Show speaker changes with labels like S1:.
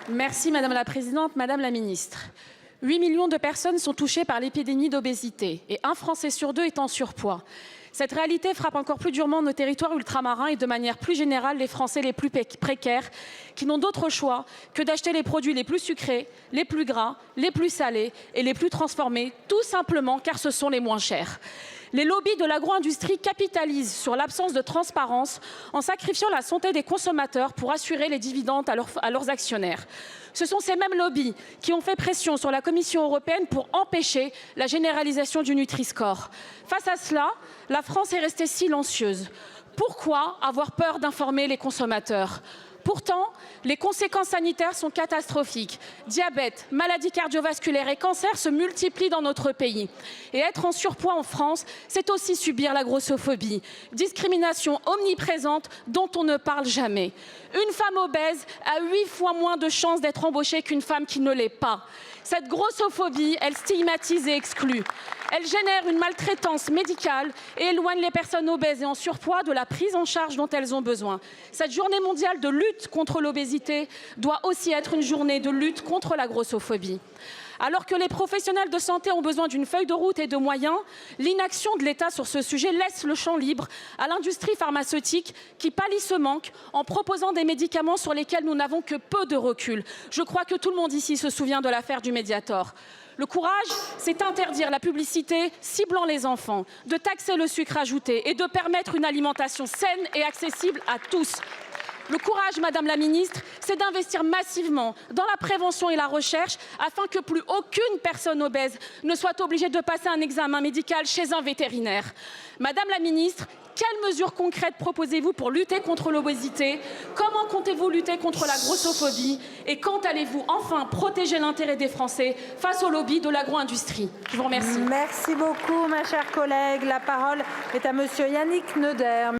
S1: Merci Madame la Présidente, Madame la Ministre. 8 millions de personnes sont touchées par l'épidémie d'obésité et un Français sur deux est en surpoids. Cette réalité frappe encore plus durement nos territoires ultramarins et de manière plus générale les Français les plus précaires qui n'ont d'autre choix que d'acheter les produits les plus sucrés, les plus gras, les plus salés et les plus transformés, tout simplement car ce sont les moins chers. Les lobbies de l'agro-industrie capitalisent sur l'absence de transparence en sacrifiant la santé des consommateurs pour assurer les dividendes à leurs actionnaires. Ce sont ces mêmes lobbies qui ont fait pression sur la Commission européenne pour empêcher la généralisation du Nutri-Score. Face à cela, la France est restée silencieuse. Pourquoi avoir peur d'informer les consommateurs ? Pourtant, les conséquences sanitaires sont catastrophiques. Diabète, maladies cardiovasculaires et cancers se multiplient dans notre pays. Et être en surpoids en France, c'est aussi subir la grossophobie. Discrimination omniprésente dont on ne parle jamais. Une femme obèse a 8 fois moins de chances d'être embauchée qu'une femme qui ne l'est pas. Cette grossophobie, elle stigmatise et exclut. Elle génère une maltraitance médicale et éloigne les personnes obèses et en surpoids de la prise en charge dont elles ont besoin. Cette journée mondiale de lutte contre l'obésité doit aussi être une journée de lutte contre la grossophobie. Alors que les professionnels de santé ont besoin d'une feuille de route et de moyens, l'inaction de l'État sur ce sujet laisse le champ libre à l'industrie pharmaceutique qui pallie ce manque en proposant des médicaments sur lesquels nous n'avons que peu de recul. Je crois que tout le monde ici se souvient de l'affaire du Mediator. Le courage, c'est interdire la publicité ciblant les enfants, de taxer le sucre ajouté et de permettre une alimentation saine et accessible à tous. Le courage, Madame la Ministre, c'est d'investir massivement dans la prévention et la recherche afin que plus aucune personne obèse ne soit obligée de passer un examen médical chez un vétérinaire. Madame la Ministre, quelles mesures concrètes proposez-vous pour lutter contre l'obésité? Comment comptez-vous lutter contre la grossophobie? Et quand allez-vous enfin protéger l'intérêt des Français face au lobby de l'agro-industrie? Je vous remercie.
S2: Merci beaucoup, ma chère collègue. La parole est à Monsieur Yannick Neuder.